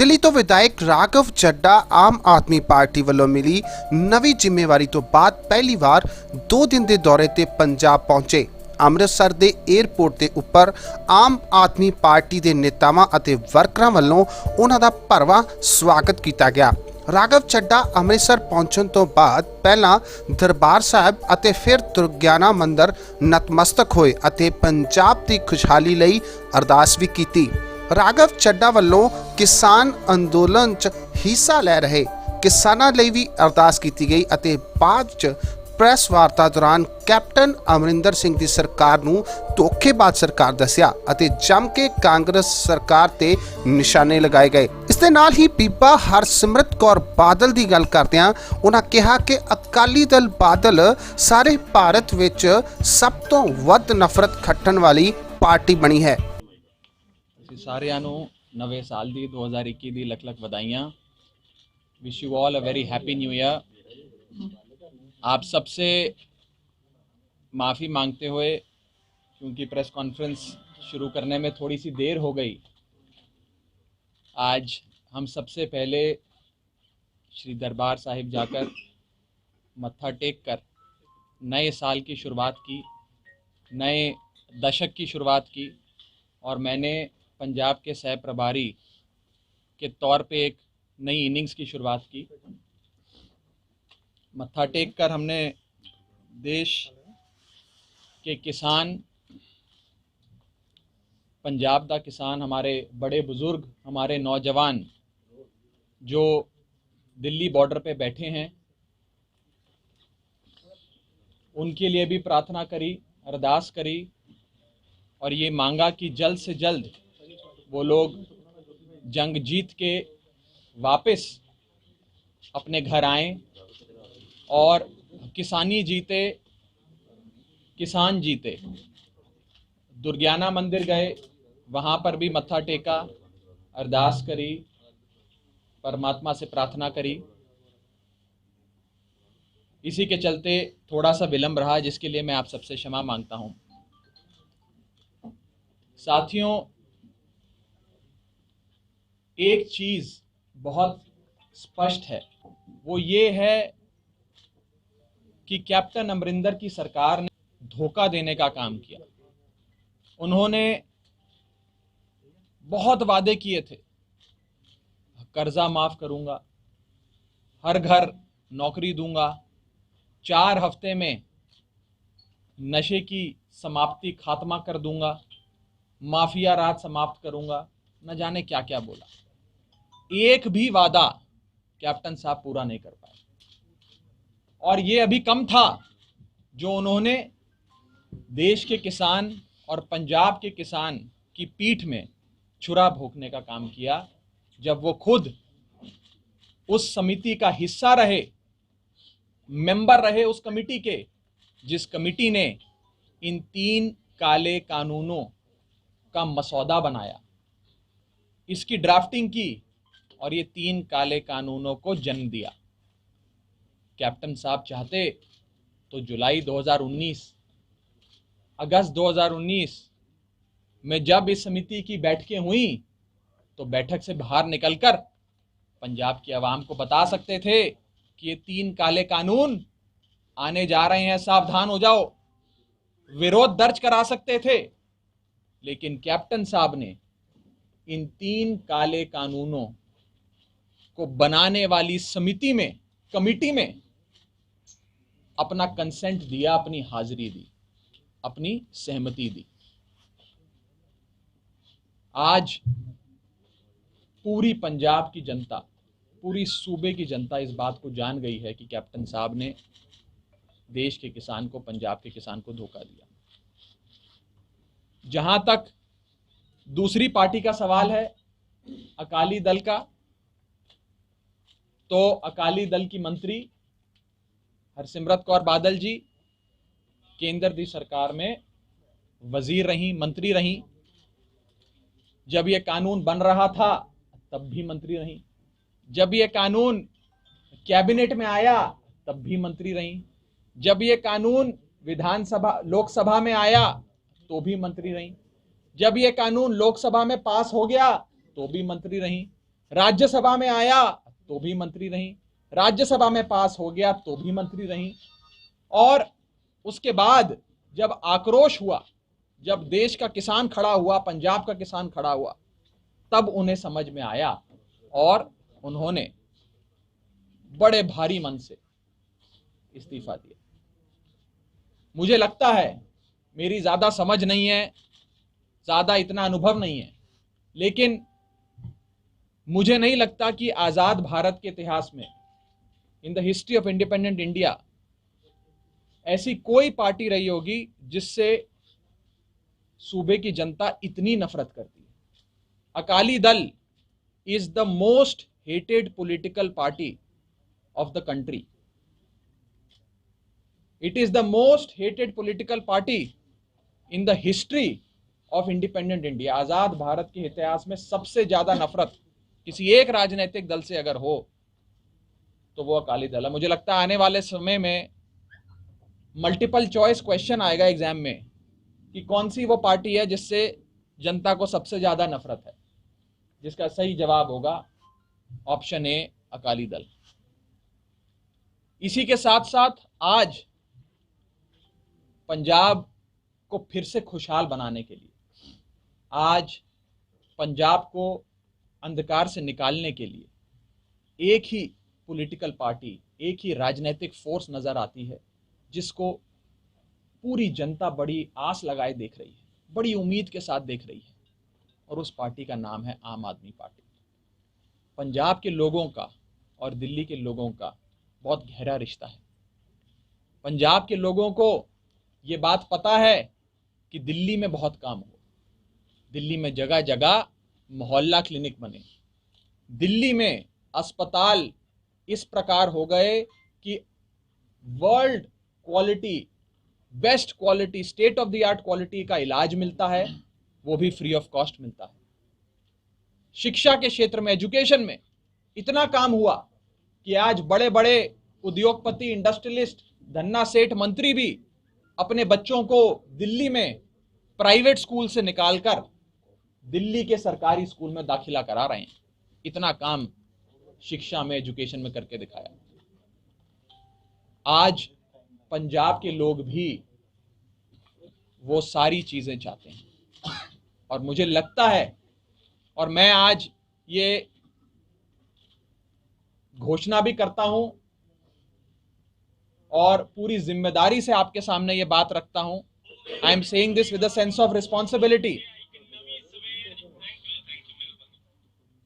दिल्ली तो विधायक राघव चड्डा आम आदमी पार्टी ਵੱਲੋਂ मिली नवी जिम्मेवारी तो बाद पहली बार 2 दिन के दौरे ते पंजाब पहुंचे। ਅੰਮ੍ਰਿਤਸਰ ਦੇ 에ਅਰਪੋਰਟ ਦੇ ਉੱਪਰ ਆਮ ਆਦਮੀ ਪਾਰਟੀ ਦੇ ਨੇਤਾਵਾਂ ਅਤੇ ਵਰਕਰਾਂ ਵੱਲੋਂ ਉਹਨਾਂ ਦਾ ਭਰਵਾਂ ਸਵਾਗਤ ਕੀਤਾ ਗਿਆ। ਰਾਘਵ ਚੱਡਾ ਅੰਮ੍ਰਿਤਸਰ ਪਹੁੰਚਣ ਤੋਂ ਬਾਅਦ ਪਹਿਲਾਂ ਦਰਬਾਰ ਸਾਹਿਬ ਅਤੇ ਫਿਰ ਦੁਰਗਿਆਨਾ ਮੰਦਿਰ ਨਤਮਸਤਕ ਹੋਏ ਅਤੇ ਪੰਜਾਬ ਦੀ ਖੁਸ਼ਹਾਲੀ ਲਈ ਅਰਦਾਸ ਵੀ ਕੀਤੀ। ਰਾਘਵ ਚੱਡਾ ਵੱਲੋਂ ਕਿਸਾਨ ਅੰਦੋਲਨ 'ਚ ਹਿੱਸਾ ਲੈ ਰਹੇ ਕਿਸਾਨਾਂ ਲਈ ਵੀ ਅਰਦਾਸ ਕੀਤੀ ਗਈ ਅਤੇ ਬਾਅਦ 'ਚ प्रेस वार्ता दौरान कैप्टन अमरिंदर सिंह की सरकार नूं धोखेबाज सरकार दस्सिया अते जम के कांग्रेस सरकार ते निशाने लगाए गए। इस दे नाल ही बीबा हरसिमरत कौर बादल की गल करदिआं उन्हां कहा कि अकाली दल बादल सारे भारत विच सब तो वध नफरत खट्टण वाली पार्टी बनी है। सारिਆਂ ਨੂੰ ਨਵੇਂ ਸਾਲ ਦੀ 2021 ਦੀ ਲੱਖ ਲੱਖ ਵਧਾਈਆਂ। Wish you all a very happy new year. आप सबसे माफ़ी मांगते हुए, क्योंकि प्रेस कॉन्फ्रेंस शुरू करने में थोड़ी सी देर हो गई, आज हम सबसे पहले श्री दरबार साहिब जाकर मत्था टेक कर नए साल की शुरुआत की, नए दशक की शुरुआत की और मैंने पंजाब के सह प्रभारी के तौर पे एक नई इनिंग्स की शुरुआत की। मत्था टेक कर हमने देश के किसान, पंजाब का किसान, हमारे बड़े बुज़ुर्ग, हमारे नौजवान जो दिल्ली बॉर्डर पे बैठे हैं, उनके लिए भी प्रार्थना करी, अरदास करी और ये मांगा कि जल्द से जल्द वो लोग जंग जीत के वापस अपने घर आएं और किसानी जीते, किसान जीते। दुर्गियाना मंदिर गए, वहाँ पर भी मत्था टेका, अरदास करी, परमात्मा से प्रार्थना करी। इसी के चलते थोड़ा सा विलम्ब रहा, जिसके लिए मैं आप सबसे क्षमा मांगता हूँ। साथियों, एक चीज़ बहुत स्पष्ट है, वो ये है कि कैप्टन अमरिंदर की सरकार ने धोखा देने का काम किया। उन्होंने बहुत वादे किए थे, कर्जा माफ करूंगा, हर घर नौकरी दूंगा, 4 हफ्ते में नशे की समाप्ति खात्मा कर दूंगा, माफिया राज समाप्त करूंगा, न जाने क्या क्या बोला। एक भी वादा कैप्टन साहब पूरा नहीं कर पाए। और ये अभी कम था जो उन्होंने देश के किसान और पंजाब के किसान की पीठ में छुरा भोंकने का काम किया, जब वो खुद उस समिति का हिस्सा रहे, मेंबर रहे उस कमिटी के, जिस कमिटी ने इन 3 काले कानूनों का मसौदा बनाया, इसकी ड्राफ्टिंग की और ये 3 काले कानूनों को जन्म दिया। कैप्टन साहब चाहते तो जुलाई 2019, अगस्त 2019 में जब इस समिति की बैठकें हुई तो बैठक से बाहर निकलकर पंजाब की आवाम को बता सकते थे कि ये 3 काले कानून आने जा रहे हैं, सावधान हो जाओ, विरोध दर्ज करा सकते थे। लेकिन कैप्टन साहब ने इन 3 काले कानूनों को बनाने वाली समिति में, कमिटी में अपना कंसेंट दिया, अपनी हाजिरी दी, अपनी सहमति दी। आज पूरी पंजाब की जनता, पूरी सूबे की जनता इस बात को जान गई है कि कैप्टन साहब ने देश के किसान को, पंजाब के किसान को धोखा दिया। जहां तक दूसरी पार्टी का सवाल है, अकाली दल का, तो अकाली दल की मंत्री हरसिमरत कौर बादल जी केंद्र दी सरकार में वजीर रही, मंत्री रही। जब ये कानून बन रहा था तब भी मंत्री रही, जब ये कानून कैबिनेट में आया तब भी मंत्री रही, जब ये कानून विधानसभा, लोकसभा में आया तो भी मंत्री रही, जब ये कानून लोकसभा में पास हो गया तो भी मंत्री रही, राज्यसभा में आया तो भी मंत्री रही, राज्यसभा में पास हो गया तो भी मंत्री रही, और उसके बाद जब आक्रोश हुआ, जब देश का किसान खड़ा हुआ, पंजाब का किसान खड़ा हुआ, तब उन्हें समझ में आया और उन्होंने बड़े भारी मन से इस्तीफा दिया। मुझे लगता है, मेरी ज्यादा समझ नहीं है, ज्यादा इतना अनुभव नहीं है, लेकिन मुझे नहीं लगता कि आजाद भारत के इतिहास में, in the history of independent India, ऐसी कोई पार्टी रही होगी जिससे सूबे की जनता इतनी नफरत करती है। Akali Dal is the most hated political party of the country. It is the most hated political party in the history of independent India. आजाद भारत के इतिहास में सबसे ज्यादा नफरत किसी एक राजनीतिक दल से अगर हो तो वो अकाली दल है। मुझे लगता है आने वाले समय में मल्टीपल चॉइस क्वेश्चन आएगा एग्जाम में कि कौन सी वो पार्टी है जिससे जनता को सबसे ज्यादा नफरत है, जिसका सही जवाब होगा ऑप्शन ए, अकाली दल। इसी के साथ साथ आज पंजाब को फिर से खुशहाल बनाने के लिए, आज पंजाब को अंधकार से निकालने के लिए एक ही पॉलिटिकल पार्टी, एक ही राजनीतिक फोर्स नजर आती है जिसको पूरी जनता बड़ी आस लगाए देख रही है, बड़ी उम्मीद के साथ देख रही है, और उस पार्टी का नाम है आम आदमी पार्टी। पंजाब के लोगों का और दिल्ली के लोगों का बहुत गहरा रिश्ता है। पंजाब के लोगों को ये बात पता है कि दिल्ली में बहुत काम हो, दिल्ली में जगह जगह मोहल्ला क्लिनिक बने, दिल्ली में अस्पताल इस प्रकार हो गए कि world quality, best quality, state of the art quality का इलाज मिलता है, वो भी फ्री ऑफ कॉस्ट मिलता है। शिक्षा के क्षेत्र में, एजुकेशन में इतना काम हुआ कि आज बड़े बड़े उद्योगपति, इंडस्ट्रियलिस्ट, धन्ना सेठ, मंत्री भी अपने बच्चों को दिल्ली में प्राइवेट स्कूल से निकालकर दिल्ली के सरकारी स्कूल में दाखिला करा रहे हैं। इतना काम शिक्षा में, एजुकेशन में करके दिखाया। आज पंजाब के लोग भी वो सारी चीजें चाहते हैं, और मुझे लगता है, और मैं आज ये घोषणा भी करता हूं और पूरी जिम्मेदारी से आपके सामने ये बात रखता हूं, I am saying this with a sense of responsibility,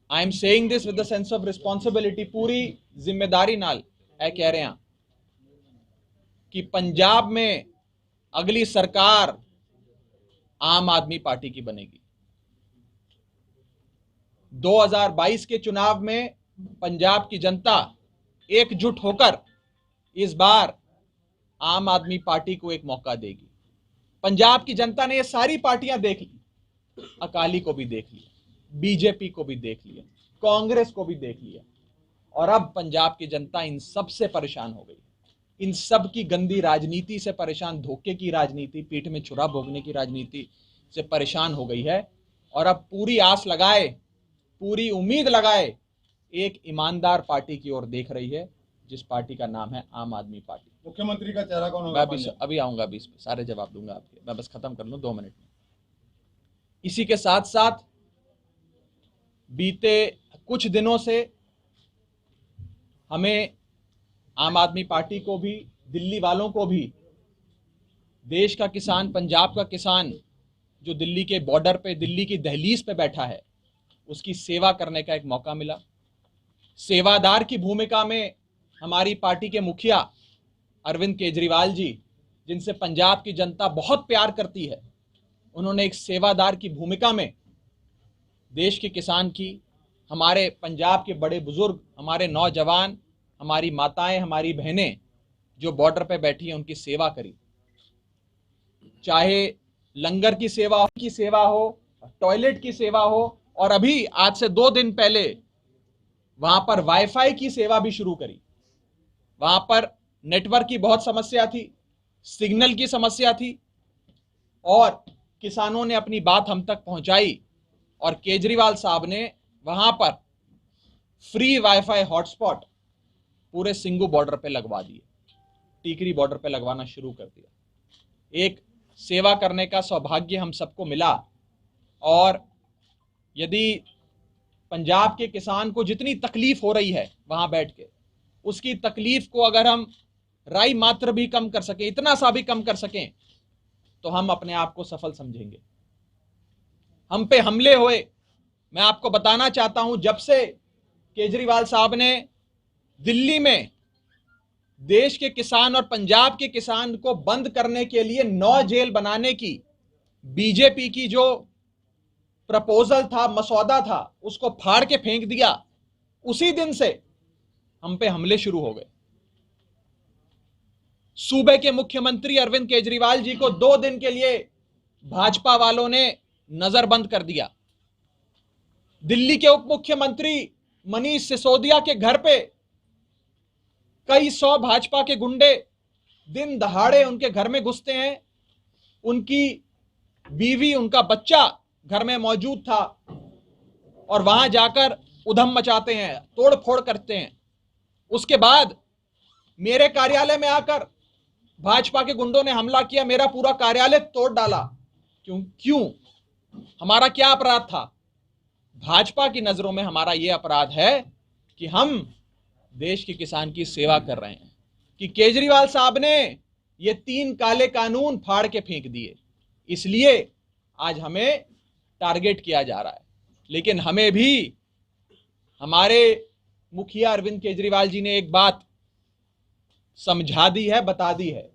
I am saying this with a sense of responsibility, पूरी जिम्मेदारी नाल ऐ कह रहे हैं कि पंजाब में अगली सरकार आम आदमी पार्टी की बनेगी। 2022 के चुनाव में पंजाब की जनता एकजुट होकर इस बार आम आदमी पार्टी को एक मौका देगी। पंजाब की जनता ने ये सारी पार्टियां देख ली, अकाली को भी देख लिया, बीजेपी को भी देख लिया, कांग्रेस को भी देख लिया, और अब पंजाब की जनता इन सब से परेशान हो गई, इन सब की गंदी राजनीति से परेशान, धोखे की राजनीति, पीठ में छुरा भोगने की राजनीति से परेशान हो गई है, और अब पूरी आस लगाए, पूरी उम्मीद लगाए एक ईमानदार पार्टी की ओर देख रही है, जिस पार्टी का नाम है आम आदमी पार्टी। मुख्यमंत्री का चेहरा कौन होगा? मैं अभी आऊंगा, 20 पे सारे जवाब दूंगा आपके, मैं बस खत्म कर लूं 2 मिनट में। इसी के साथ साथ बीते कुछ दिनों से हमें, आम आदमी पार्टी को भी, दिल्ली वालों को भी, देश का किसान, पंजाब का किसान जो दिल्ली के बॉर्डर पे, दिल्ली की दहलीज पे बैठा है, उसकी सेवा करने का एक मौका मिला। सेवादार की भूमिका में हमारी पार्टी के मुखिया अरविंद केजरीवाल जी, जिनसे पंजाब की जनता बहुत प्यार करती है, उन्होंने एक सेवादार की भूमिका में देश के किसान की, हमारे पंजाब के बड़े बुजुर्ग, हमारे नौजवान, हमारी माताएं, हमारी बहनें जो बॉर्डर पे बैठी हैं, उनकी सेवा करी। चाहे लंगर की सेवा हो, टॉयलेट की सेवा हो, और अभी आज से 2 दिन पहले वहां पर वाईफाई की सेवा भी शुरू करी। वहां पर नेटवर्क की बहुत समस्या थी, सिग्नल की समस्या थी, और किसानों ने अपनी बात हम तक पहुंचाई, और केजरीवाल साहब ने वहां पर फ्री वाईफाई हॉटस्पॉट पूरे सिंगू बॉर्डर पे लगवा दिए, टीकरी बॉर्डर पे लगवाना शुरू कर दिया। एक सेवा करने का सौभाग्य हम सबको मिला। और यदि पंजाब के किसान को जितनी तकलीफ हो रही है वहां बैठ के, उसकी तकलीफ को अगर हम राई मात्र भी कम कर सकें, इतना सा भी कम कर सकें, तो हम अपने आप को सफल समझेंगे। हम पे हमले हुए, मैं आपको बताना चाहता हूं, जब से केजरीवाल साहब ने दिल्ली में देश के किसान और पंजाब के किसान को बंद करने के लिए 9 जेल बनाने की बीजेपी की जो प्रपोजल था, मसौदा था, उसको फाड़ के फेंक दिया, उसी दिन से हम पे हमले शुरू हो गए। सूबे के मुख्यमंत्री अरविंद केजरीवाल जी को 2 दिन के लिए भाजपा वालों ने नजरबंद कर दिया। दिल्ली के उप मुख्यमंत्री मनीष सिसोदिया के घर पे कई 100 भाजपा के गुंडे दिन दहाड़े उनके घर में घुसते हैं। उनकी बीवी, उनका बच्चा घर में मौजूद था और वहां जाकर उधम मचाते हैं, तोड़ फोड़ करते हैं। उसके बाद मेरे कार्यालय में आकर भाजपा के गुंडों ने हमला किया, मेरा पूरा कार्यालय तोड़ डाला। क्यों? हमारा क्या अपराध था? भाजपा की नजरों में हमारा यह अपराध है कि हम देश के किसान की सेवा कर रहे हैं, कि केजरीवाल साहब ने ये 3 काले कानून फाड़ के फेंक दिए, इसलिए आज हमें टारगेट किया जा रहा है। लेकिन हमें भी हमारे मुखिया अरविंद केजरीवाल जी ने एक बात समझा दी है, बता दी है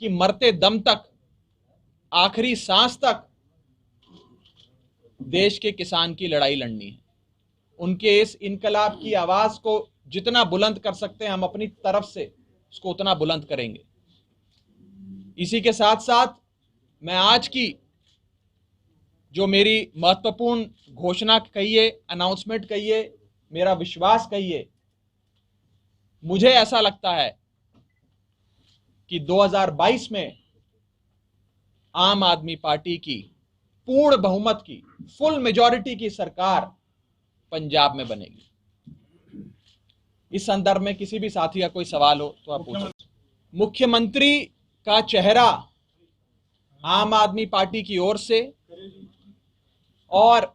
कि मरते दम तक, आखिरी सांस तक देश के किसान की लड़ाई लड़नी है। उनके इस इनकलाब की आवाज को जितना बुलंद कर सकते हैं हम अपनी तरफ से उसको उतना बुलंद करेंगे। इसी के साथ साथ मैं आज की जो मेरी महत्वपूर्ण घोषणा कहिए, अनाउंसमेंट कहिए, मेरा विश्वास कहिए, मुझे ऐसा लगता है कि 2022 में आम आदमी पार्टी की पूर्ण बहुमत की, फुल मेजॉरिटी की सरकार पंजाब में बनेगी। इस संदर्भ में किसी भी साथी का कोई सवाल हो तो आप पूछें। मुख्यमंत्री का चेहरा आम आदमी पार्टी की ओर से और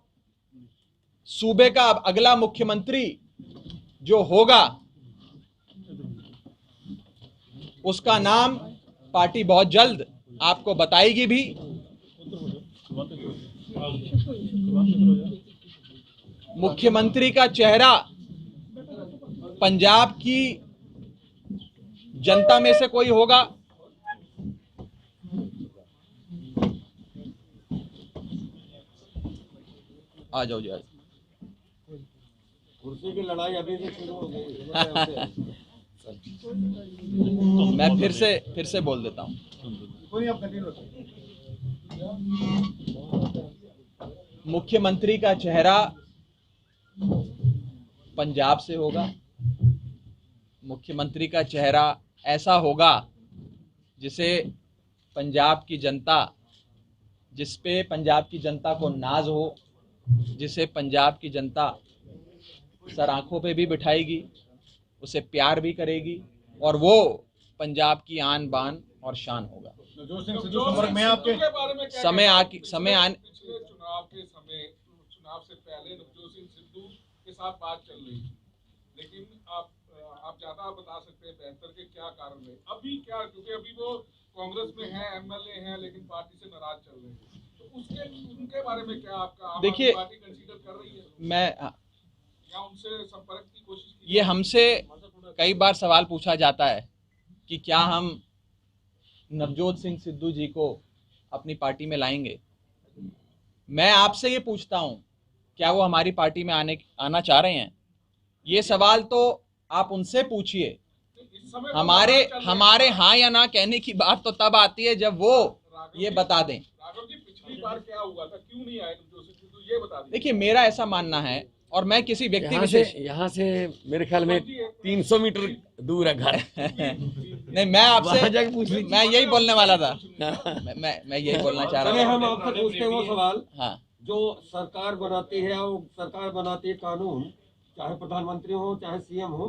सूबे का अगला मुख्यमंत्री जो होगा उसका नाम पार्टी बहुत जल्द आपको बताएगी भी। मुख्यमंत्री का चेहरा पंजाब की जनता में से कोई होगा। आ जाओ जी, कुर्सी की लड़ाई अभी से शुरू हो गई। मैं फिर से बोल देता हूं। मुख्यमंत्री का चेहरा पंजाब से होगा। मुख्यमंत्री का चेहरा ऐसा होगा जिसे पंजाब की जनता, जिस पे पंजाब की जनता को नाज हो, जिसे पंजाब की जनता सर आंखों पे भी बिठाएगी, उसे प्यार भी करेगी, और वो पंजाब की आन बान और शान होगा। नवजोत सिंह सिद्धू संपर्क में आपके समय आने पिछले चुनाव के समय, चुनाव से पहले नवजोत सिंह सिद्धू के साथ बात चल रही थी, लेकिन आप ज्यादा बता सकते हैं बेहतर के क्या कारण है अभी, क्या, क्योंकि अभी वो कांग्रेस में है, एमएलए हैं, लेकिन पार्टी से नाराज चल रहे हैं, तो उनके बारे में क्या आपका, देखिए, पार्टी कंसीडर कर रही है मैं या उनसे संपर्क की कोशिश की? ये हमसे कई बार सवाल पूछा जाता है कि क्या हम नवजोत सिंह सिद्धू जी को अपनी पार्टी में लाएंगे। मैं आपसे ये पूछता हूं, क्या वो हमारी पार्टी में आना चाह रहे हैं? ये सवाल तो आप उनसे पूछिए। हमारे हाँ या ना कहने की बात तो तब आती है जब वो ये बता दें। राघव जी, पिछली बार क्या हुआ था, क्यों नहीं आए नवजोत सिंह सिद्धू, ये बता दीजिए। देखिए, मेरा ऐसा मानना है, और मैं किसी व्यक्ति विशेष, यहाँ से मेरे ख्याल में 300 मीटर दूर है घर। नहीं, मैं आपसे, मैं यही बोलने वाला था। मैं यही बोलना चाह रहा था। हम आपसे पूछते हैं वो सवाल, हाँ, जो सरकार बनाती है और सरकार बनाती है कानून, चाहे प्रधानमंत्री हो चाहे सीएम हो,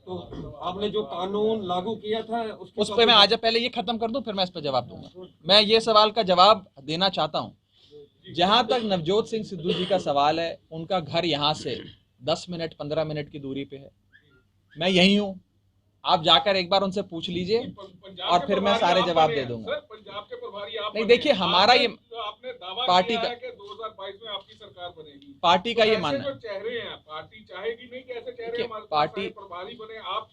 तो आपने जो कानून लागू किया था उस पे मैं आज पहले ये खत्म कर दूं, फिर मैं इस पर जवाब दूंगा। मैं ये सवाल का जवाब देना चाहता हूं। जहां तक नवजोत सिंह सिद्धू जी का सवाल है, उनका घर यहां से 10 मिनट 15 मिनट की दूरी पे है, मैं यही हूं। आप जाकर एक बार उनसे पूछ लीजिए और फिर मैं सारे जवाब दे दूंगा। पंजाब के प्रभारी आप नहीं, देखिए हमारा ये आपने दावा पार्टी किया का है कि 2022 में आपकी सरकार बनेगी, पार्टी का तो ये ऐसे मानना जो है। चेहरे हैं, पार्टी चाहेगी नहीं कि ऐसे चेहरे देखिए, हमारे पार्टी प्रभारी बने। आप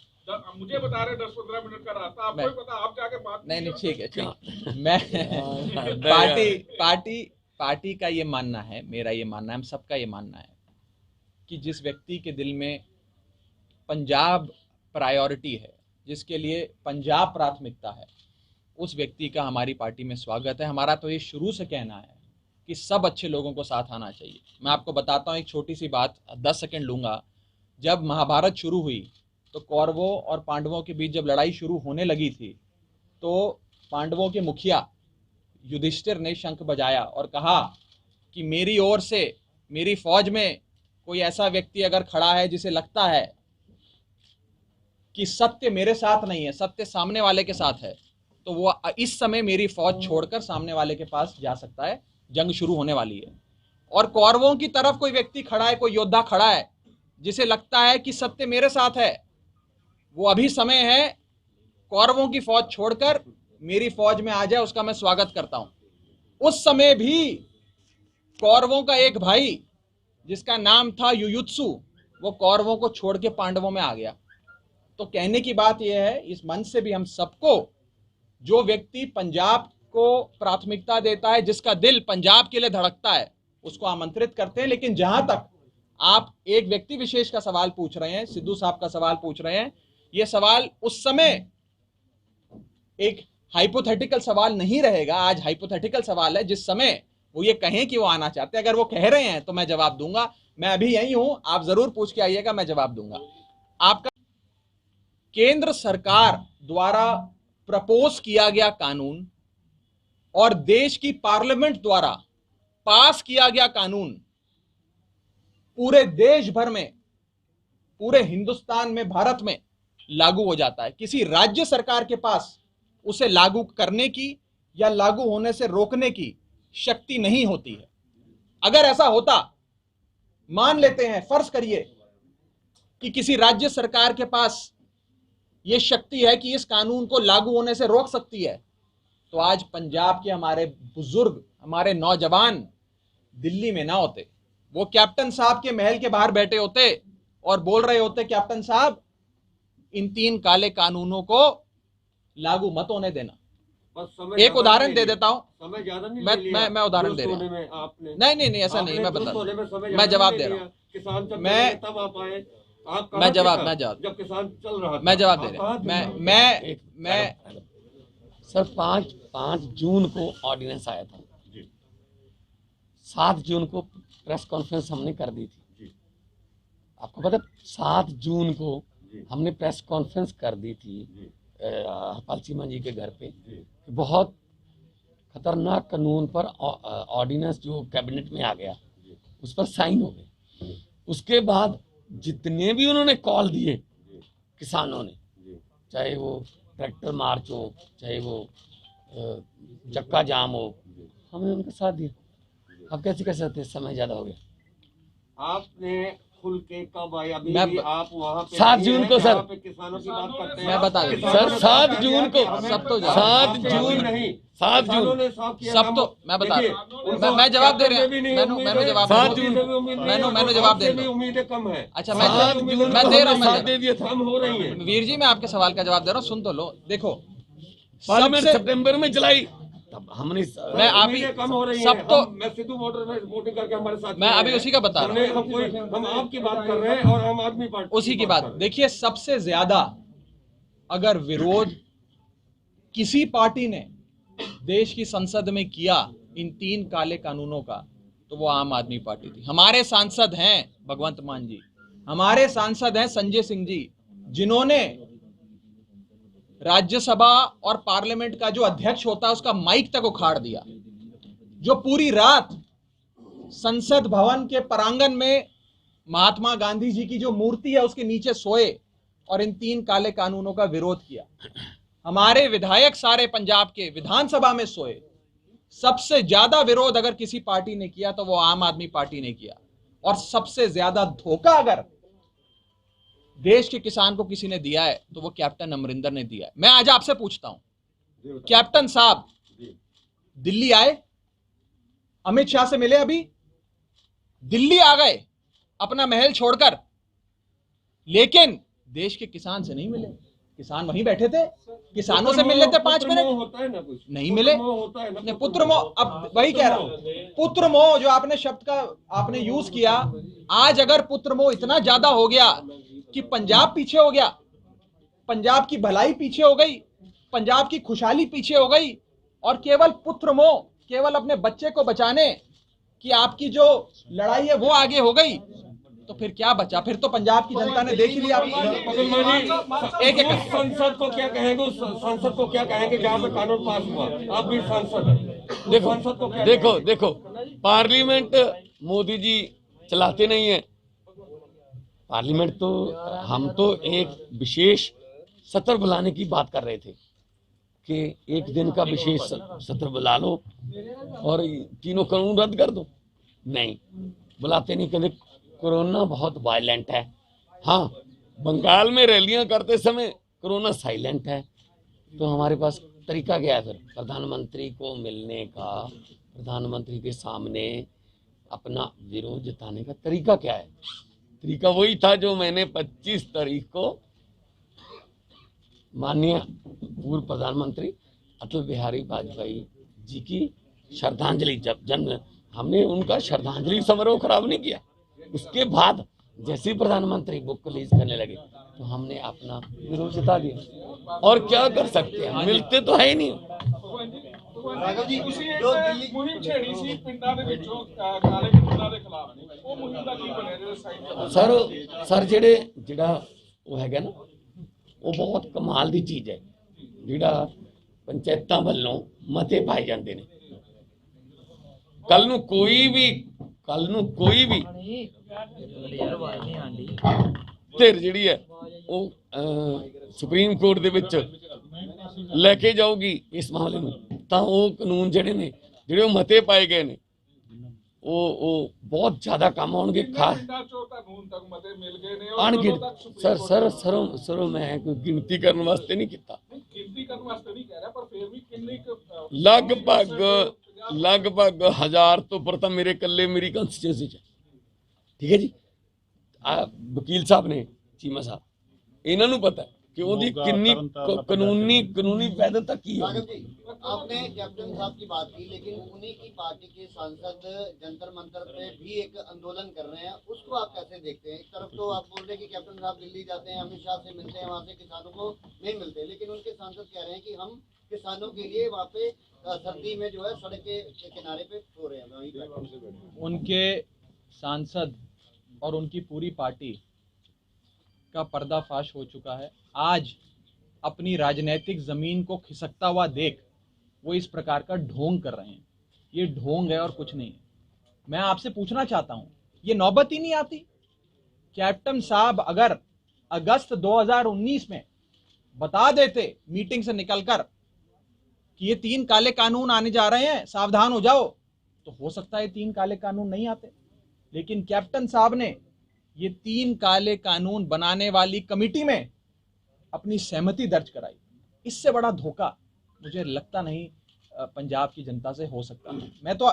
मुझे बता रहे 10-15 मिनट का रास्ता, आपको ही पता, आप जाके बात नहीं कीजिए। ठीक है, ठीक। मैं पार्टी का ये मानना है, मेरा ये मानना है, हम सबका ये मानना है कि जिस व्यक्ति के दिल में पंजाब प्रायोरिटी है, जिसके लिए पंजाब प्राथमिकता है, उस व्यक्ति का हमारी पार्टी में स्वागत है। हमारा तो ये शुरू से कहना है कि सब अच्छे लोगों को साथ आना चाहिए। मैं आपको बताता हूँ एक छोटी सी बात, 10 सेकंड लूँगा। जब महाभारत शुरू हुई तो कौरवों और पांडवों के बीच जब लड़ाई शुरू होने लगी थी, तो पांडवों के मुखिया युधिष्ठिर ने शंख बजाया और कहा कि मेरी ओर से, मेरी फौज में कोई ऐसा व्यक्ति अगर खड़ा है जिसे लगता है कि सत्य मेरे साथ नहीं है, सत्य सामने वाले के साथ है, तो वो इस समय मेरी फौज छोड़कर सामने वाले के पास जा सकता है, जंग शुरू होने वाली है। और कौरवों की तरफ कोई व्यक्ति खड़ा है, कोई योद्धा खड़ा है जिसे लगता है कि सत्य मेरे साथ है, वो अभी समय है कौरवों की फौज छोड़कर मेरी फौज में आ जाए, उसका मैं स्वागत करता हूं। उस समय भी कौरवों का एक भाई जिसका नाम था युयुत्सु, वो कौरवों को छोड़ के पांडवों में आ गया। तो कहने की बात यह है, इस मंच से भी हम सबको, जो व्यक्ति पंजाब को प्राथमिकता देता है, जिसका दिल पंजाब के लिए धड़कता है, उसको आमंत्रित करते हैं। लेकिन जहां तक आप एक व्यक्ति विशेष का सवाल पूछ रहे हैं, सिद्धू साहब का सवाल पूछ रहे हैं, यह सवाल उस समय एक हाइपोथेटिकल सवाल नहीं रहेगा, आज हाइपोथेटिकल सवाल है। जिस समय वो ये कहें कि वो आना चाहते हैं, अगर वो कह रहे हैं तो मैं जवाब दूंगा। मैं अभी यही हूं, आप जरूर पूछ के आइएगा, मैं जवाब दूंगा। आपका केंद्र सरकार द्वारा प्रपोज किया गया कानून और देश की पार्लियामेंट द्वारा पास किया गया कानून पूरे देश भर में, पूरे हिंदुस्तान में, भारत में लागू हो जाता है। किसी राज्य सरकार के पास उसे लागू करने की या लागू होने से रोकने की शक्ति नहीं होती है। अगर ऐसा होता, मान लेते हैं, फर्ज करिए कि किसी राज्य सरकार के पास यह शक्ति है कि इस कानून को लागू होने से रोक सकती है, तो आज पंजाब के हमारे बुजुर्ग, हमारे नौजवान दिल्ली में ना होते, वो कैप्टन साहब के महल के बाहर बैठे होते और बोल रहे होते, कैप्टन साहब इन 3 काले कानूनों को लागू मत होने देना। एक उदाहरण दे देता हूं, समय ज्यादा नहीं मैं उदाहरण दे रहा हूं। नहीं ऐसा नहीं, मैं बता, मैं जवाब दे रहा हूं। किसान जब मैं तब आप आए, आप मैं जवाब जब किसान चल रहा था, मैं जवाब दे रहा हूं। मैं सर 5 जून को ऑर्डिनेंस आया था, 7 जून को प्रेस कॉन्फ्रेंस हमने कर दी थी। आपको पता है 7 जून को हमने प्रेस कॉन्फ्रेंस कर दी थी हरपाल चीमा जी के घर पे। बहुत खतरनाक कानून पर ऑर्डिनेंस जो कैबिनेट में आ गया, उस पर साइन हो गए। उसके बाद जितने भी उन्होंने कॉल दिए किसानों ने, चाहे वो ट्रैक्टर मार्च हो, चाहे वो चक्का जाम हो, हमने उनका साथ दिया। अब कैसे कर सकते, समय ज्यादा हो गया। आपने खुल के कब आए? अभी मैं भी आप वहाँ पे 7 जून को सर, पे किसानों की बात करते हैं। मैं बता देता सर 7 जून को, सब तो 7 जून नहीं, 7 किसानों जून ने साफ किया। सब तो मैं बता रहा हूं, मैं जवाब दे रहा हूं, मैंने जवाब, 7 जून मैंने जवाब दे रहा हूं। उम्मीदें कम है। अच्छा, 7 जून मैं दे रहा हूं, साथ दे दिया था। कम हो रही है। वीर जी, मैं आपके सवाल का जवाब दे रहा हूं, सुन तो लो। देखो, पार्लियामेंट सबसे सितंबर में चलाई, तब हमने मैं आप ही उम्मीदें कम हो रही सब हैं। तो मैं सिद्धू बॉर्डर में वोटिंग करके हमारे साथ, मैं अभी उसी का बता रहा हूं, हम आपकी बात कर रहे हैं और आम आदमी पार्टी उसी की बात। देखिए, सबसे ज्यादा अगर विरोध किसी पार्टी ने देश की संसद में किया इन 3 काले कानूनों का, तो वो आम आदमी पार्टी थी। हमारे सांसद हैं भगवंत मान जी, हमारे सांसद हैं संजय सिंह जी, जिन्होंने राज्यसभा और पार्लियामेंट का जो अध्यक्ष होता है उसका माइक तक उखाड़ दिया, जो पूरी रात संसद भवन के प्रांगण में महात्मा गांधी जी की जो मूर्ति है उसके नीचे सोए और इन 3 काले कानूनों का विरोध किया। हमारे विधायक सारे पंजाब के विधानसभा में सोए। सबसे ज्यादा विरोध अगर किसी पार्टी ने किया तो वो आम आदमी पार्टी ने किया, और सबसे ज्यादा धोखा अगर देश के किसान को किसी ने दिया है तो वो कैप्टन अमरिंदर ने दिया है। मैं आज आपसे पूछता हूं, कैप्टन साहब दिल्ली आए, अमित शाह से मिले, अभी दिल्ली आ गए अपना महल छोड़कर, लेकिन देश के किसान से नहीं मिले। किसान वहीं बैठे थे, किसानों से मिल लेते 5 मिनट, होता है ना कुछ, नहीं मिले। होता है ना पुत्र मोह, अब वही कह रहा हूं, पुत्र मोह जो आपने शब्द का आपने यूज किया, आज अगर पुत्र मोह इतना ज्यादा हो गया कि पंजाब पीछे हो गया, पंजाब की भलाई पीछे हो गई, पंजाब की खुशहाली पीछे हो गई, और केवल पुत्र मोह, केवल अपने बच्चे को बचाने की आपकी जो लड़ाई है वो आगे हो गई, तो फिर क्या बचा? फिर तो पंजाब की जनता ने देख ही लिया। एक संसद को क्या कहेंगे, संसद को क्या कहेंगे जहाँ पे कानून पास हुआ? आप भी सांसद हैं, देखो संसद को क्या देखो देखो पार्लियामेंट मोदी जी चलाते नहीं है। पार्लियामेंट तो हम तो एक विशेष सत्र बुलाने की बात कर रहे थे कि एक दिन का विशेष सत्र बुला लो और 3 कानून रद्द कर दो। नहीं, बुलाते नहीं, कहते कोरोना बहुत वायलेंट है। हाँ, बंगाल में रैलियां करते समय कोरोना साइलेंट है, तो हमारे पास तरीका क्या है फिर प्रधानमंत्री को मिलने का? प्रधानमंत्री के सामने अपना विरोध जताने का तरीका क्या है? तरीका वही था जो मैंने 25 तारीख को माननीय पूर्व प्रधानमंत्री अटल बिहारी वाजपेयी जी की श्रद्धांजलि, जब जन्म, हमने उनका श्रद्धांजलि समारोह खराब नहीं किया। उसके बाद जैसे प्रधानमंत्री बुक रिलीज करने लगे तो हमने अपना विरोध जता दिया। और क्या कर सकते हैं, मिलते तो है ही नहीं। मुहिम छेड़ी सी पिंडां दे विचों काले कानूनां दे खिलाफ, ਉਹ ਮੁਹਿੰਮ ਦਾ ਕੀ ਬਣਿਆ ਜਿਹੜੇ ਸਾਈਡ ਸਰ ਜਿਹੜਾ ਉਹ ਹੈਗਾ ਨਾ, ਉਹ ਬਹੁਤ ਕਮਾਲ ਦੀ ਚੀਜ਼ ਹੈ। ਜਿਹੜਾ ਪੰਚਾਇਤਾਂ ਵੱਲੋਂ ਮਤੇ ਪਾਏ ਜਾਂਦੇ ਨੇ, ਕੱਲ ਨੂੰ ਕੋਈ ਵੀ ਧਿਰ ਜਿਹੜੀ ਹੈ ਉਹ ਸੁਪਰੀਮ ਕੋਰਟ ਦੇ ਵਿੱਚ ਲੈ ਕੇ ਜਾਊਗੀ ਇਸ ਮਾਮਲੇ ਨੂੰ, ਤਾਂ ਉਹ ਕਾਨੂੰਨ ਜਿਹੜੇ ਨੇ, ਜਿਹੜੇ ਉਹ ਮਤੇ ਪਾਏ ਗਏ ਨੇ, ਉਹ ਬਹੁਤ ਜ਼ਿਆਦਾ ਕੰਮ ਆਉਣਗੇ। ਖਾਸ ਪਿੰਡਾਂ ਚੋਂ ਕਾਨੂੰਨ ਤੱਕ ਮਤੇ ਮਿਲ ਗਏ ਨੇ, ਅਣਗਿਣਤ ਸਰੋਂ ਮੈਂ ਕੋਈ ਗਿਣਤੀ ਕਰਨ ਵਾਸਤੇ ਨਹੀਂ ਕੀਤਾ, ਗਿਣਤੀ ਕਰਨ ਵਾਸਤੇ ਨਹੀਂ ਕਹਿ ਰਿਹਾ, ਪਰ ਫਿਰ ਵੀ ਕਿੰਨੀ ਲਗਭਗ 1000 ਤੋਂ ਉੱਪਰ ਤਾਂ ਮੇਰੇ ਇਕੱਲੇ ਮੇਰੀ ਕੰਸਟੀਚੁਐਂਸੀ 'ਚ। ਠੀਕ ਹੈ ਜੀ, ਵਕੀਲ ਸਾਹਿਬ ਨੇ, ਚੀਮਾ ਸਾਹਿਬ, ਇਹਨਾਂ ਨੂੰ ਪਤਾ कि ਉਹਦੀ किन्नी कानूनी वैधता की है। आपने कैप्टन साहब की बात की, लेकिन उन्हीं की पार्टी के सांसद जंतर मंतर पे भी एक आंदोलन कर रहे हैं, उसको आप कैसे देखते हैं? एक तरफ तो आप बोल रहे हैं कि कैप्टन साहब दिल्ली जाते हैं, अमित शाह से मिलते हैं, वहाँ से किसानों को नहीं मिलते, लेकिन उनके सांसद कह रहे हैं कि हम किसानों के लिए वहाँ पे सर्दी में जो है सड़क के किनारे पे सो रहे हैं। उनके सांसद और उनकी पूरी पार्टी का पर्दाफाश हो चुका है। आज अपनी राजनीतिक जमीन को खिसकता हुआ देख वो इस प्रकार का ढोंग कर रहे हैं। ये ढोंग है और कुछ नहीं है। मैं आपसे पूछना चाहता हूं, ये नौबत ही नहीं आती? कैप्टन साहब अगर अगस्त 2019 में बता देते मीटिंग से निकलकर कि ये 3 काले कानून आने जा रहे हैं, सावधान हो जाओ, तो हो सकता है 3 काले कानून नहीं आते। लेकिन कैप्टन साहब ने ये 3 काले कानून बनाने वाली कमेटी में अपनी सहमति दर्ज कराई। इससे बड़ा धोखा मुझे लगता नहीं पंजाब की जनता से हो सकता।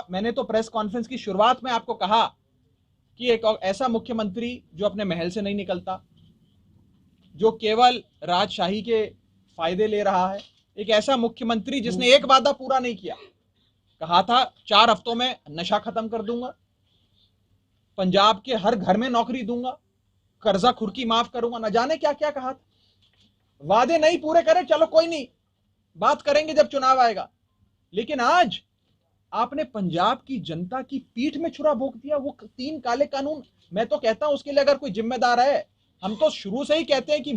मैंने तो प्रेस कॉन्फ्रेंस की शुरुआत में आपको कहा कि एक ऐसा मुख्यमंत्री जो अपने महल से नहीं निकलता, जो केवल राजशाही के फायदे ले रहा है, एक ऐसा मुख्यमंत्री जिसने एक वादा पूरा नहीं किया। कहा था 4 हफ्तों में नशा खत्म कर दूंगा, पंजाब के हर घर में नौकरी दूंगा, कर्जा खुर्की माफ करूंगा, न जाने क्या क्या कहा था। वादे नहीं पूरे करे, चलो कोई नहीं, बात करेंगे जब चुनाव आएगा। लेकिन आज आपने पंजाब की जनता की पीठ में छुरा भोंक दिया। वो 3 काले कानून, मैं तो कहता हूं उसके लिए अगर कोई जिम्मेदार है, हम तो शुरू से ही कहते हैं कि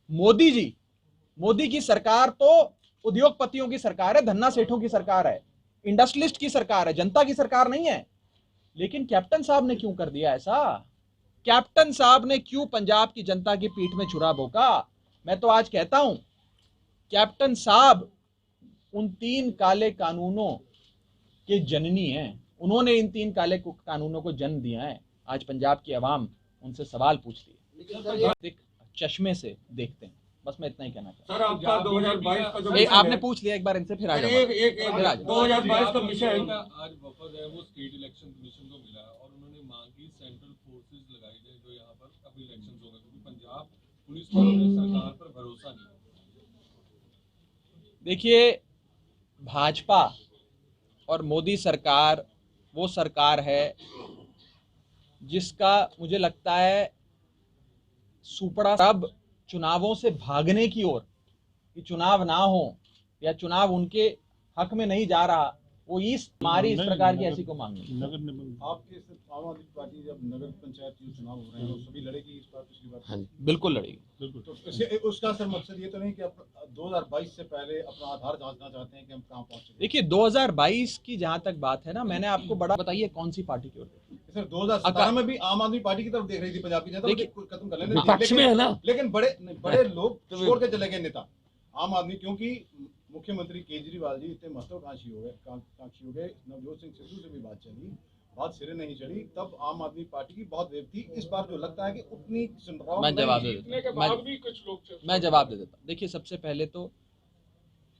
मोदी की सरकार तो उद्योगपतियों की सरकार है, धन्ना सेठों की सरकार है, इंडस्ट्रियलिस्ट की सरकार है, जनता की सरकार नहीं है। लेकिन कैप्टन साहब ने क्यों कर दिया ऐसा? कैप्टन साहब ने क्यों पंजाब की जनता की पीठ में छुरा भोंका? मैं तो आज कहता हूं, कैप्टन साहब उन 3 काले कानूनों के जननी हैं। उन्होंने इन 3 काले कानूनों को जन्म दिया है। आज पंजाब की आवाम उनसे सवाल पूछती है, चश्मे से देखते हैं। बस मैं इतना ही कहना चाहता सर आपका 2022 का जो हूं। आपने पूछ लिया एक बार इनसे, फिर आ जाओ। एक 2022 का मिशन आज वफद है वो स्टेट इलेक्शन कमीशन को मिला और उन्होंने मांग की सेंट्रल फोर्सेस लगाई जाए जो यहाँ पर अभी इलेक्शन होंगे, क्योंकि पंजाब पुलिस वालों ने सरकार पर भरोसा नहीं। देखिए, भाजपा और मोदी सरकार वो सरकार है जिसका मुझे लगता है सुपड़ा सब चुनावों से भागने की ओर, कि चुनाव ना हो या चुनाव उनके हक में नहीं जा रहा, वो इस प्रकार की ऐसी को मांगी। आपके आम आदमी पार्टी जब नगर पंचायत के चुनाव हो रहे हैं तो सभी लड़ेगी इस बार, पिछली बार? हाँ, बिल्कुल लड़ेगी। तो उसका सर मकसद ये तो नहीं कि 2022 से पहले अपना आधार जांचना चाहते हैं कि हम कहाँ पहुंचे? देखिए, 2022 की जहां तक बात है ना, मैंने आपको बड़ा बताइए कौन सी पार्टी की ओर? सर 2017 में भी आम आदमी पार्टी की तरफ देख रही थी पंजाब की जनता, खत्म कर लेने विपक्ष में है ना, लेकिन बड़े लोग छोड़ के चले गए नेता आम आदमी, क्योंकि मुख्यमंत्री केजरीवाल जी इतने महत्वाकांक्षी हो गए। नवजोत सिंह सिद्धू से भी बात चली, बात सिरे नहीं चढ़ी, तब आम आदमी पार्टी की बहुत वेव थी। इस बार जो लगता है कि उतनी सुनवाई, मैं जवाब दे देता। देखिए, सबसे पहले तो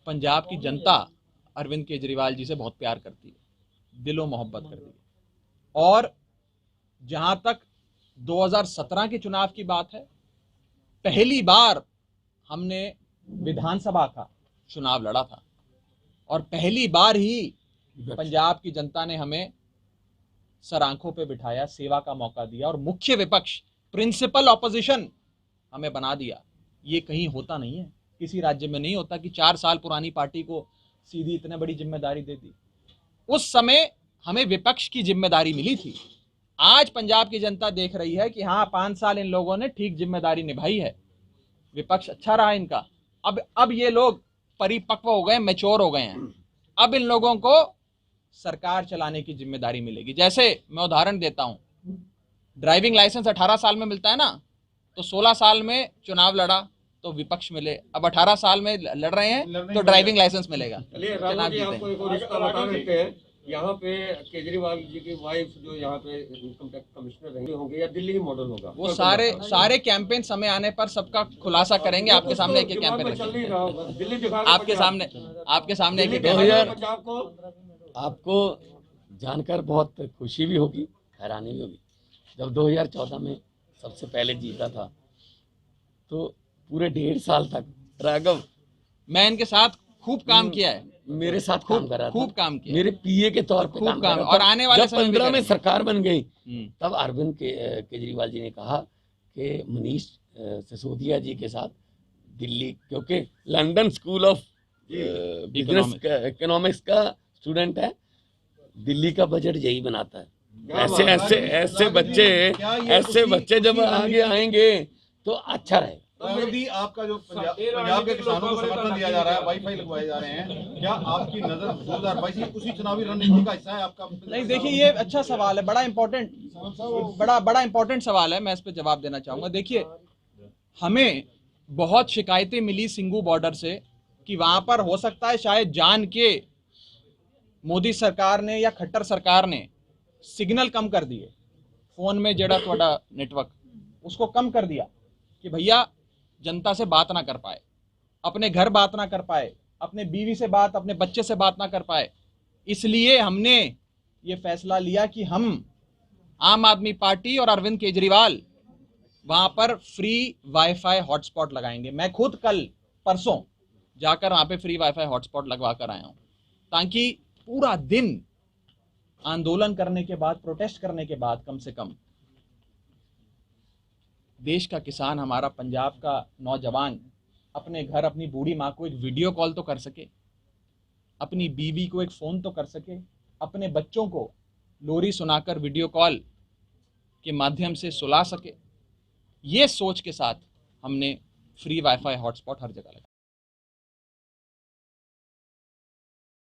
पंजाब की जनता अरविंद केजरीवाल जी से बहुत प्यार करती है, दिलो मोहब्बत करती है। और जहां तक 2017 के चुनाव की बात है, पहली बार हमने विधानसभा का चुनाव लड़ा था और पहली बार ही पंजाब की जनता ने हमें सर आंखों पे बिठाया, सेवा का मौका दिया और मुख्य विपक्ष, प्रिंसिपल ऑपोजिशन हमें बना दिया। ये कहीं होता नहीं है, किसी राज्य में नहीं होता कि 4 साल पुरानी पार्टी को सीधी इतने बड़ी जिम्मेदारी दे दी। उस समय हमें विपक्ष की जिम्मेदारी मिली थी। आज पंजाब की जनता देख रही है कि हाँ, 5 साल इन लोगों ने ठीक जिम्मेदारी निभाई है, विपक्ष अच्छा रहा इनका। अब ये लोग परिपक्व हो गए, मैच्योर हो गए हैं। अब इन लोगों को सरकार चलाने की जिम्मेदारी मिलेगी। जैसे मैं उदाहरण देता हूं, ड्राइविंग लाइसेंस 18 साल में मिलता है ना, तो 16 साल में चुनाव लड़ा तो विपक्ष मिले, अब 18 साल में लड़ रहे हैं तो ड्राइविंग लाइसेंस मिलेगा। चलिए राहुल जी, आपको एक और रिश्ता बता देते हैं। यहाँ पे केजरीवाल जी की वाइफ जो यहाँ पे इनकम टैक्स कमिश्नर रहेंगे होंगे या दिल्ली ही मॉडल होगा? वो सारे कैंपेन समय आने पर सबका खुलासा करेंगे। आपके सामने एक कैंपेन आपके सामने एक 2000 आपको जानकर बहुत खुशी भी होगी, हैरानी भी होगी। जब 2014 में सबसे पहले जीता था तो पूरे 1.5 साल तक राघव, मैं इनके साथ खूब काम किया है, मेरे साथ काम कर रहा था, खूब काम किया, मेरे पीए के तौर पे खूब काम। और आने वाले जब 15 में सरकार बन गई तब तब अरविंद केजरीवाल जी ने कहा कि मनीष सिसोदिया जी के साथ दिल्ली, क्योंकि London school of business economics का स्टूडेंट है, दिल्ली का बजट यही बनाता है। ऐसे बच्चे जब आगे आएंगे तो अच्छा रहेगा। मोदी, आपका जो पंजाब के किसानों को समर्थन दिया जा रहा है, वाईफाई लगवाए जा रहे हैं, क्या आपकी नजर 2022 उसी चुनावी रणनीति का हिस्सा है आपका? नहीं, देखिए, ये अच्छा सवाल है, बड़ा इंपॉर्टेंट सवाल है, मैं इस पर जवाब देना चाहूंगा। देखिए, हमें बहुत शिकायतें मिली सिंगू बॉर्डर से कि वहां पर हो सकता है शायद जान के मोदी सरकार ने या खट्टर सरकार ने सिग्नल कम कर दिए, फोन में जेड़ा थोड़ा नेटवर्क उसको कम कर दिया कि भैया जनता से बात ना कर पाए, अपने घर बात ना कर पाए, अपने बीवी से बात, अपने बच्चे से बात ना कर पाए। इसलिए हमने ये फैसला लिया कि हम आम आदमी पार्टी और अरविंद केजरीवाल वहां पर फ्री वाईफाई हॉटस्पॉट लगाएंगे। मैं खुद कल परसों जाकर वहां पे फ्री वाईफाई हॉटस्पॉट लगवा कर आया हूं, ताकि पूरा दिन आंदोलन करने के बाद, प्रोटेस्ट करने के बाद, कम से कम देश का किसान, हमारा पंजाब का नौजवान अपने घर अपनी बूढ़ी माँ को एक वीडियो कॉल तो कर सके, अपनी बीवी को एक फ़ोन तो कर सके, अपने बच्चों को लोरी सुनाकर वीडियो कॉल के माध्यम से सुला सके। ये सोच के साथ हमने फ्री वाईफाई हॉटस्पॉट हर जगह लगाया।